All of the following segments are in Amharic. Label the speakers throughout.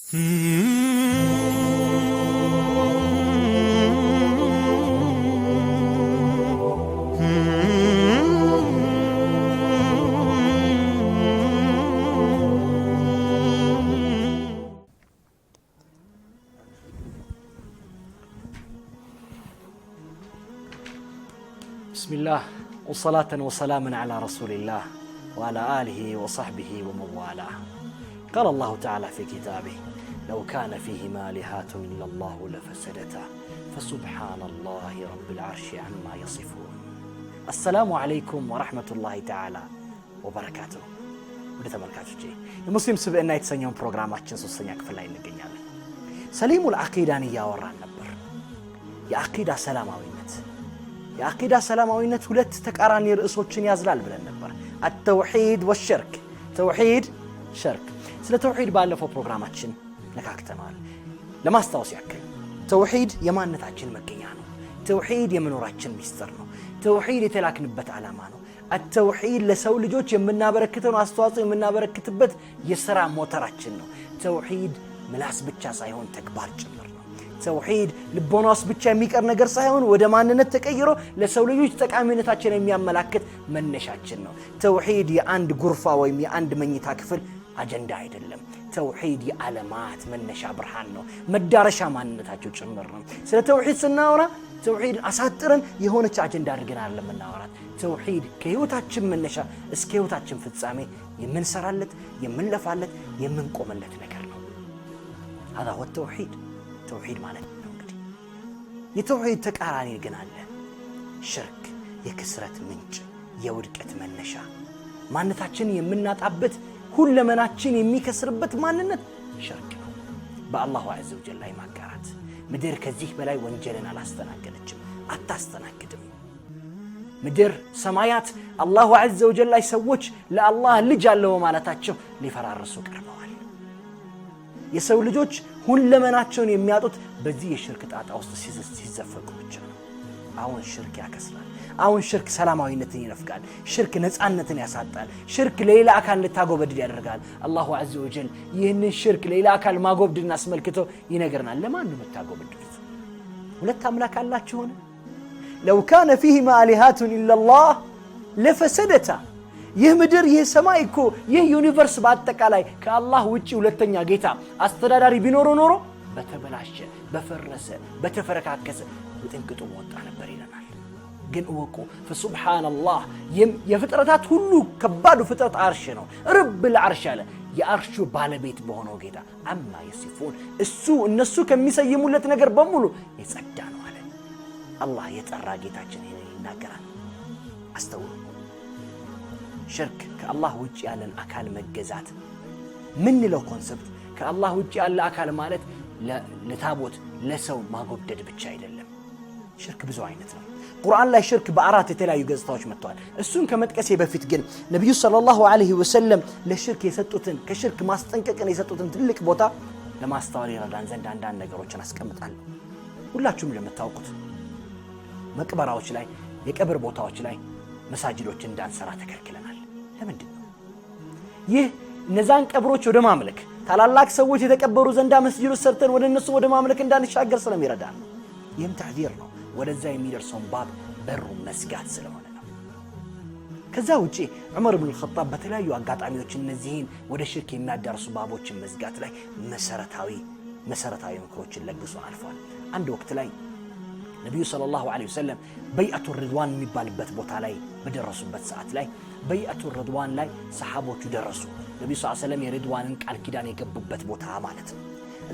Speaker 1: بسم الله وصلاة وسلاما على رسول الله وعلى آله وصحبه ومن والاه. قال الله تعالى في كتابه: لو كان فيهما آلهة إلا الله لفسدتا فسبحان الله رب العرش عما يصفون. السلام عليكم ورحمة الله تعالى وبركاته. ወደ ተመልካቾቼ የሙስሊም ስብዕና የተሰኘውን ፕሮግራማችን 3ኛ ክፍል ላይ እንገኛለን። ሰሊሙል አቂዳን እያወራን ነበር። የአቂዳ ሰላማዊነት የአቂዳ ሰላማዊነት ሁለት ተቃራኒ ርዕሶችን ያዝላል ብለን ነበር። التوحيد والشرك توحيد شرك። ስለ ተውሂድ ባለፈው ፕሮግራማችን ነካክተናል። ለማስታወስ ያክል ተውሂድ የማንነታችን መገኛ ነው። ተውሂድ የመኖራችን ሚስጥር ነው። ተውሂድ የተላክንበት ዓላማ ነው። التوحيد ለሰው ልጆች የምናበረክተው አስተዋጽኦ የምናበረክትበት የሥራ ሞተራችን ነው። ተውሂድ ምላስ ብቻ ሳይሆን ተግባር ጭምር ነው። ተውሂድ ልቦናስ ብቻ የሚቀር ነገር ሳይሆን ወደ ማንነት ተቀይሮ ለሰው ልጆች ጠቃሚነታችን የሚያመላክት መነሻችን ነው። ተውሂድ የአንድ ጉርፋ ወይም የአንድ መኝታ ክፍል አጀንዳ አይደለም። ተውሂድ የዓለማት መነሻ ብርሃን ነው። መዳረሻ ማንነታቸው ጭምር ነው። ስለ ተውሂድ ስናወራ ተውሂድ አሳጥረን የሆነች አጀንዳ አድርገን አይደለም የምናወራት። ተውሂድ ከህይወታችን መነሻ እስከ ህይወታችን ፍጻሜ የምንሰራለት የምንለፋለት የምንቆምለት ነገር ነው። هذا هو التوحيد ተውሂድ ማለት ነው። እንግዲህ የተውሂድ ተቃራኒ ግን አለ። ሽርክ የክስረት ምንጭ የውድቀት መነሻ ማንነታችን የምናጣበት ሁለመናችን የሚከስርበት ማንነት ሽርክ ነው። በአላሁ ዐዘ ወጀል ላይ ማጋራት። ምድር ከዚህ በላይ ወንጀልን አላስተናገደችም፣ አታስተናግድም። ምድር ሰማያት አላሁ ዐዘ ወጀል ላይ ሰዎች ለአላህ ልጅ አለው ማለታቸው ሊፈራርሱ ቀርበዋል። የሰው ልጆች ሁለመናቸውን የሚያጡት በዚህ የሽርክ ጣጣ ውስጥ ሲዘፈቁ ብቻ ነው። አሁን ሽርክ ያከስራል። አሁን ሽርክ ሰላማዊነትን ይነፍጋል። ሽርክ ነፃነትን ያሳጣል። ሽርክ ሌላ አካል ልታጎበድድ ያደርጋል። አላሁ ዐዘ ወጀል ይህንን ሽርክ ሌላ አካል ማጎብድን አስመልክቶ ይነገርናል። ለማን ነው የምታጎበድዱት? ሁለት አምላክ አላችሁ ሆነ? لو كان فيهما آلهة إلا الله لفسدتا። ይህ ምድር ይህ ሰማይ እኮ ይህ ዩኒቨርስ በአጠቃላይ ከአላህ ውጪ ሁለተኛ ጌታ አስተዳዳሪ ቢኖር ኖሮ በተበላሸ በፈረሰ በተፈረካከሰ በጥንቅጡ ወጣ ነበር ይለናል። ግን እወቁ فسبحانالله የፍጥረታት ሁሉ ከባዱ ፍጥረት አርሽ ነው። رب العرش አለ የአርሹ ባለቤት በሆነው ጌታ አማ ይሲፉን እሱ እነሱ ከሚሰይሙለት ነገር በሙሉ የጸዳ ነው አለ። አላህ የጠራ ጌታችን ይናገራል። አስተውሉ። ሽርክ ከአላህ ውጪ ያለን አካል መገዛት ምንለው ኮንሰፕት ከአላህ ውጪ ያለ አካል ማለት ለታቦት ለሰው ማጎብደድ ብቻ አይደለም። ሽርክ ብዙ አይነት ነው። ቁርአን ላይ ሽርክ በአራት የተለያዩ ገጽታዎች መጥተዋል። እሱን ከመጥቀሴ በፊት ግን ነብዩ ሰለላሁ ዐለይሂ ወሰለም ለሽርክ የሰጡትን ከሽርክ ማስጠንቀቅን የሰጡትን ትልቅ ቦታ ለማስተዋል ይረዳን ዘንድ አንዳንድ ነገሮችን አስቀምጣለሁ። ሁላችሁም ለምታውቁት መቅበራዎች ላይ የቀብር ቦታዎች ላይ መሳጅዶች እንዳንሰራ ተከልክለናል። ለምንድን ነው? ይህ እነዛን ቀብሮች ወደ ማምለክ ታላላቅ ሰዎች የተቀበሩ ዘንዳ መስጂዶች ሰርተን ወደ እነሱ ወደ ማምለክ እንዳንሻገር ስለሚረዳን ነው። ይህም ተሕዚር ነው። ወደዛ የሚደርሰውን ባብ በሩ መስጋት ስለሆነ ነው። ከዛ ውጪ ዑመር ኢብኑ አልኸጣብ በተለያዩ አጋጣሚዎች እነዚህን ወደ ሽርክ የሚያዳርሱ ባቦችን መዝጋት ላይ መሰረታዊ ምክሮችን ለግሶ አልፏል። አንድ ወቅት ላይ ነብዩ ሰለላሁ ዐለይሂ ወሰለም በይአቱ ሪድዋን የሚባልበት ቦታ ላይ በደረሱበት ሰዓት ላይ በይአቱ ሪድዋን ላይ ሰሃቦቹ ደረሱ። ነብዩ ሰለላሁ ዐለይሂ ወሰለም የሪድዋንን ቃል ኪዳን የገቡበት ቦታ ማለት ነው።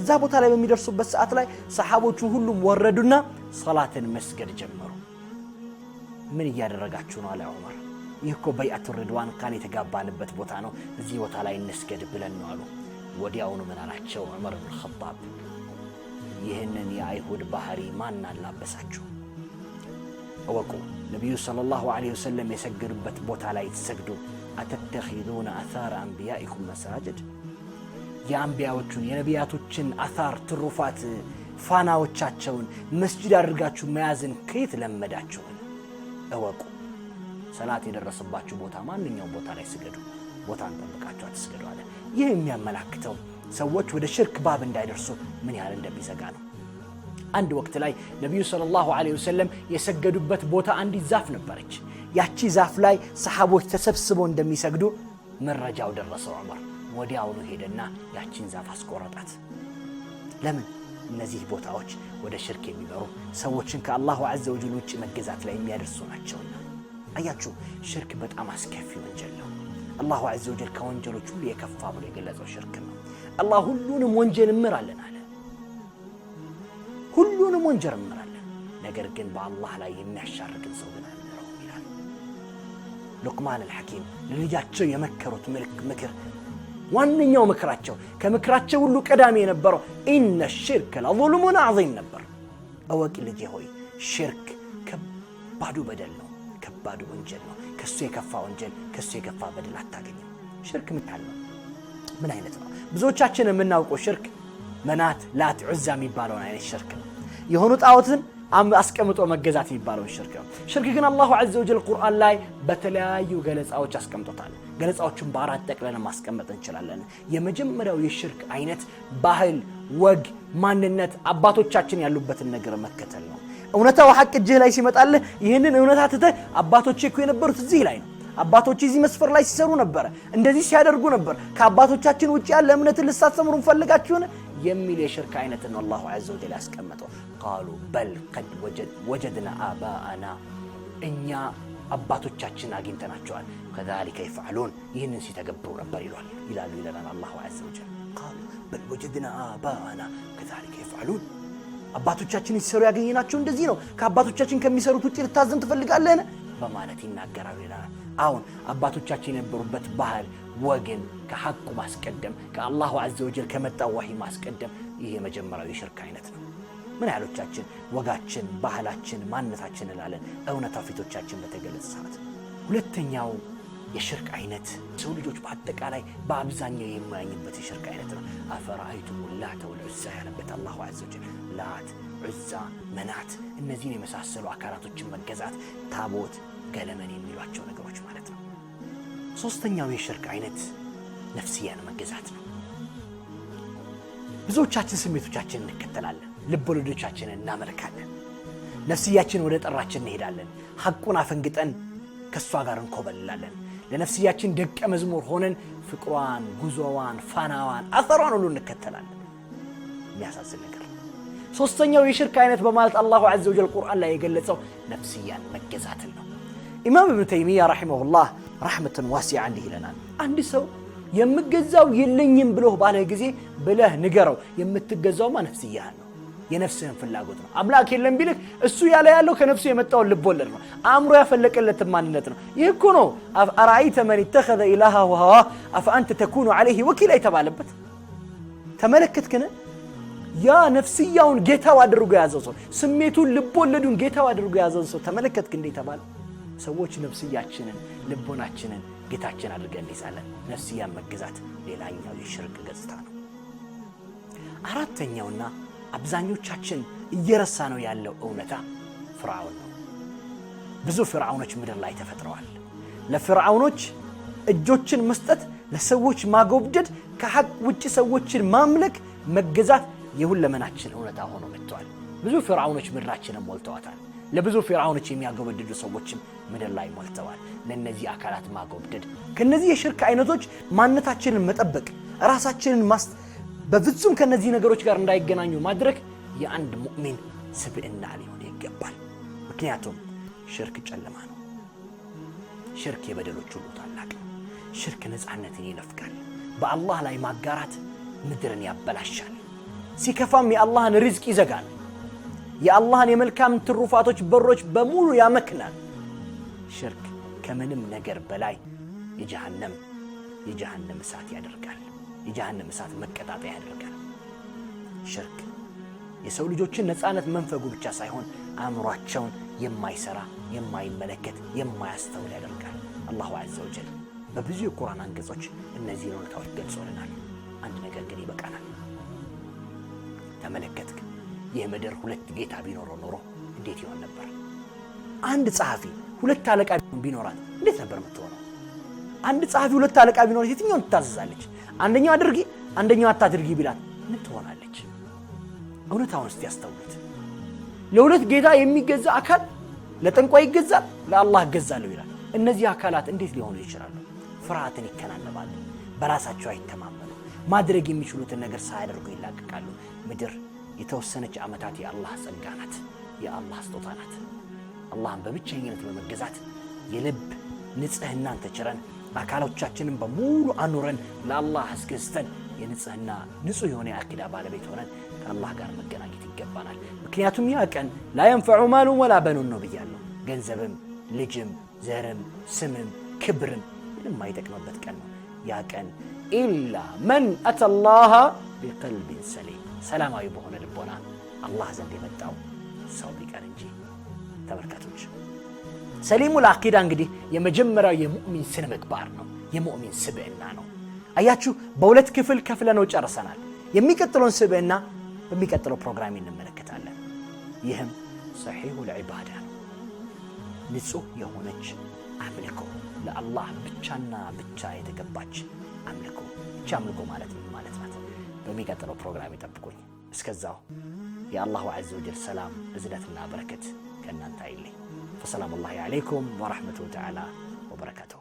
Speaker 1: እዛ ቦታ ላይ በሚደርሱበት ሰዓት ላይ ሰሃቦቹ ሁሉም ወረዱና ሶላትን መስገድ ጀመሩ። ምን እያደረጋችሁ ነው አለ ዑመር። ይህ እኮ በይአቱ ሪድዋን ቃል የተጋባንበት ቦታ ነው፣ እዚህ ቦታ ላይ እንስገድ ብለን ነው አሉ። ወዲያውኑ ምን አላቸው ዑመር ኢብኑ አልኸጣብ፣ ይህንን የአይሁድ ባህሪ ማን አላበሳችሁ? እወቁ ነብዩ ሰለላሁ ዐለይሂ ወሰለም የሰገዱበት ቦታ ላይ ተሰግዱ አተተኺዙነ አሳረ አንቢያኢኩም መሳጅድ፣ የአንቢያዎቹን የነቢያቶችን አሳር ትሩፋት ፋናዎቻቸውን መስጂድ አድርጋችሁ መያዝን ከየት ለመዳችሁ? እወቁ ሰላት የደረሰባችሁ ቦታ ማንኛውም ቦታ ላይ ስገዱ፣ ቦታን ጠብቃችሁ አትስገዱ አለ። ይህ የሚያመላክተው ሰዎች ወደ ሽርክ ባብ እንዳይደርሱ ምን ያህል እንደሚሰጋ ነው። አንድ ወቅት ላይ ነብዩ ሰለላሁ ዐለይሂ ወሰለም የሰገዱበት ቦታ አንዲት ዛፍ ነበረች። ያቺ ዛፍ ላይ ሰሃቦች ተሰብስበው እንደሚሰግዱ መረጃው ደረሰው ዑመር። ወዲያውኑ ሄደና ያቺን ዛፍ አስቆረጣት። ለምን? እነዚህ ቦታዎች ወደ ሽርክ የሚመሩ ሰዎችን ከአላሁ ዐዘ ወጀል ውጭ መገዛት ላይ የሚያደርሱ ናቸውና። አያችሁ፣ ሽርክ በጣም አስከፊ ወንጀል ነው። አላሁ ዐዘ ወጀል ከወንጀሎች ሁሉ የከፋ ብሎ የገለጸው ሽርክ ነው። አላህ ሁሉንም ወንጀል እምራለን አለ። ሁሉንም ወንጀል እምራለን፣ ነገር ግን በአላህ ላይ የሚያሻርክን ሰው ግን አንምረው ይላል ሉቅማን አልሐኪም። ለልጃቸው የመከሩት ምክር ዋነኛው ምክራቸው ከምክራቸው ሁሉ ቀዳሚ የነበረው ኢነ ሽርክ ለዙልሙን ዐዚም ነበር። እወቂ ልጄ ሆይ ሽርክ ከባዱ በደል ነው፣ ከባዱ ወንጀል ነው። ከሱ የከፋ ወንጀል ከሱ የከፋ በደል አታገኝም። ሽርክ ምን ያህል ነው? ምን አይነት ነው? ብዙዎቻችን የምናውቀው ሽርክ መናት፣ ላት፣ ዑዛ የሚባለውን አይነት ሽርክ ነው። የሆኑ ጣዖትን አስቀምጦ መገዛት የሚባለውን ሽርክ ነው። ሽርክ ግን አላሁ ዐዘ ወጀል ቁርአን ላይ በተለያዩ ገለጻዎች አስቀምጦታል። ገለጻዎቹን በአራት ጠቅለን ማስቀመጥ እንችላለን። የመጀመሪያው የሽርክ አይነት ባህል፣ ወግ፣ ማንነት፣ አባቶቻችን ያሉበትን ነገር መከተል ነው። እውነታው ሐቅ እጅህ ላይ ሲመጣልህ ይህንን እውነታ ትተህ አባቶቼ እኮ የነበሩት እዚህ ላይ ነው፣ አባቶቼ እዚህ መስፈር ላይ ሲሰሩ ነበር፣ እንደዚህ ሲያደርጉ ነበር፣ ከአባቶቻችን ውጪ ያለ እምነትን ልታስተምሩ ፈልጋችሁን የሚል የሽርክ አይነት ነው አላሁ ዐዘ ወጀል ያስቀመጠው። ቃሉ በል ቀድ ወጀድና አባአና፣ እኛ አባቶቻችን አግኝተናቸዋል፣ ከዛሊከ ይፍዐሉን፣ ይህንን ሲተገብሩ ነበር ይላሉ ይለናል አላሁ ዐዘ ወጀል። ቃሉ በል ወጀድና አባአና ከዛሊከ ይፍዐሉን፣ አባቶቻችን ሲሰሩ ያገኘናቸው እንደዚህ ነው፣ ከአባቶቻችን ከሚሰሩት ውጪ ልታዘን ትፈልጋለህን በማለት ይናገራሉ ይላል። አሁን አባቶቻችን የነበሩበት ባህል ወግን ከሐቁ ማስቀደም፣ ከአላሁ ዐዘ ወጀል ከመጣው ወህይ ማስቀደም፣ ይሄ የመጀመሪያው የሽርክ አይነት ነው። ምን ያህሎቻችን ወጋችን፣ ባህላችን፣ ማንነታችን እንላለን እውነታው ፊቶቻችን በተገለጸ ሰዓት። ሁለተኛው የሽርክ አይነት ሰው ልጆች በአጠቃላይ በአብዛኛው የማያኝበት የሽርክ አይነት ነው። አፈራአይቱም ላተ ወልዑዛ ያለበት አላሁ ዐዘ ወጀል ላት፣ ዑዛ፣ መናት እነዚህን የመሳሰሉ አካላቶችን መገዛት፣ ታቦት፣ ገለመን የሚሏቸው ነገሮች ማለት ነው። ሶስተኛው የሽርክ አይነት ነፍስያን መገዛት ነው። ብዙዎቻችን ስሜቶቻችንን እንከተላለን፣ ልብ ወለዶቻችንን እናመልካለን፣ ነፍስያችን ወደ ጠራችን እንሄዳለን፣ ሐቁን አፈንግጠን ከሷ ጋር እንኮበልላለን። ለነፍስያችን ደቀ መዝሙር ሆነን ፍቅሯን፣ ጉዞዋን፣ ፋናዋን፣ አፈሯን ሁሉ እንከተላለን። የሚያሳዝን ነገር ነው። ሶስተኛው የሽርክ አይነት በማለት አላሁ ዐዘ ወጀል ቁርአን ላይ የገለጸው ነፍስያን መገዛትን ነው። ኢማም ኢብኑ ተይሚያ ረሒመሁላህ ረሕመተን ዋሲዓ እንዲህ ይለናል፣ አንድ ሰው የምገዛው የለኝም ብሎ ባለ ጊዜ ብለህ ንገረው፣ የምትገዛውማ ነፍስያህን ነው፣ የነፍስህን ፍላጎት ነው። አምላክ የለም ቢልህ እሱ ያለው ከነፍሱ የመጣውን ልብ ወለድ ነው፣ አእምሮ ያፈለቀለትን ማንነት ነው። ይህ እኮ ነው አርአይተ መን ኢተኸዘ ኢላሀሁ ሀዋህ አፈአንተ ተኩኑ ዐለይሂ ወኪላ የተባለበት። ተመለከትክን? ያ ነፍስያውን ጌታው አድርጎ የያዘው ሰው፣ ስሜቱን ልብ ወለዱን ጌታው አድርጎ የያዘው ሰው ተመለከትክ እንዴ ተባለ። ሰዎች ነፍስያችንን ልቦናችንን ጌታችን አድርገን እንይዛለን። ነፍስያን መገዛት ሌላኛው የሽርክ ገጽታ ነው። አራተኛውና አብዛኞቻችን እየረሳ ነው ያለው እውነታ ፍርዓውን ነው። ብዙ ፍርዓውኖች ምድር ላይ ተፈጥረዋል። ለፍርዓውኖች እጆችን መስጠት፣ ለሰዎች ማጎብደድ፣ ከሐቅ ውጪ ሰዎችን ማምለክ፣ መገዛት የሁለመናችን እውነታ ሆኖ መጥቷል። ብዙ ፍርዓውኖች ምድራችንን ሞልተዋታል። ለብዙ ፍርዓውኖች የሚያጎበድዱ ሰዎችም ምድር ላይ ሞልተዋል። ለነዚህ አካላት ማጎብደድ፣ ከነዚህ የሽርክ አይነቶች ማንነታችንን መጠበቅ፣ ራሳችንን በፍጹም ከነዚህ ነገሮች ጋር እንዳይገናኙ ማድረግ የአንድ ሙእሚን ስብዕና ሊሆን ይገባል። ምክንያቱም ሽርክ ጨለማ ነው። ሽርክ የበደሎች ሁሉ ታላቅ ነው። ሽርክ ነፃነትን ይነፍጋል። በአላህ ላይ ማጋራት ምድርን ያበላሻል። ሲከፋም የአላህን ሪዝቅ ይዘጋል። የአላህን የመልካም ትሩፋቶች በሮች በሙሉ ያመክናል። ሽርክ ከምንም ነገር በላይ የጀሃነም እሳት ያደርጋል። የጀሃነም እሳት መቀጣጣያ ያደርጋል። ሽርክ የሰው ልጆችን ነፃነት መንፈጉ ብቻ ሳይሆን አእምሯቸውን የማይሰራ፣ የማይመለከት፣ የማያስተውል ያደርጋል። አላሁ ዐዘ ወጀል በብዙ የቁርአን አንቀጾች እነዚህን እውነታዎች ገልጾልናል። አንድ ነገር ግን ይበቃናል። ተመለከትክ? ይህ ምድር ሁለት ጌታ ቢኖረው ኖሮ እንዴት ይሆን ነበር? አንድ ጸሐፊ ሁለት አለቃ ቢኖራት እንዴት ነበር የምትሆነው? አንድ ጸሐፊ ሁለት አለቃ ቢኖራት የትኛውን ትታዘዛለች? አንደኛው አድርጊ አንደኛው አታድርጊ ቢላት ምን ትሆናለች? እውነታውን እስቲ ያስተውሉት። ለሁለት ጌታ የሚገዛ አካል ለጠንቋይ ይገዛል፣ ለአላህ ይገዛል ይላል። እነዚህ አካላት እንዴት ሊሆኑ ይችላሉ? ፍርሃትን ይከናነባሉ፣ በራሳቸው አይተማመኑ፣ ማድረግ የሚችሉትን ነገር ሳያደርጉ ይላቀቃሉ። ምድር የተወሰነች ዓመታት የአላህ ጸጋ ናት፣ የአላህ ስጦታ ናት። አላህን በብቸኝነት በመገዛት የልብ ንጽህናን ተችረን አካሎቻችንን በሙሉ አኑረን ለአላህ አስገዝተን የንጽህና ንጹህ የሆነ አቂዳ ባለቤት ሆነን ከአላህ ጋር መገናኘት ይገባናል። ምክንያቱም ያ ቀን ላ የንፈዑ ማሉን ወላ በኑን ነው ብያለሁ። ገንዘብም ልጅም ዘርም ስምም ክብርም ምንም አይጠቅምበት ቀን ነው ያ ቀን። ኢላ መን አተላህ ቢቀልቢን ሰሊም፣ ሰላማዊ በሆነ ልቦና አላህ ዘንድ የመጣው ሰው ቢቀር እንጂ። ተመልካቾች ሰሊሙል አቂዳ እንግዲህ የመጀመሪያው የሙእሚን ስነ ምግባር ነው፣ የሙእሚን ስብዕና ነው። አያችሁ በሁለት ክፍል ከፍለነው ጨርሰናል። የሚቀጥለውን ስብዕና በሚቀጥለው ፕሮግራም እንመለከታለን። ይህም ሰሒሁል ዒባዳ ነው፣ ንጹህ የሆነች አምልኮ፣ ለአላህ ብቻና ብቻ የተገባች አምልኮ። እቺ አምልኮ ማለት ምን ማለት ናት? በሚቀጥለው ፕሮግራም ይጠብቁኝ። እስከዛው የአላሁ ዐዘ ወጀል ሰላም እዝነትና በረከት ከእናንተ አይለይ። فسلام الله عليكم ورحمته تعالى وبركاته.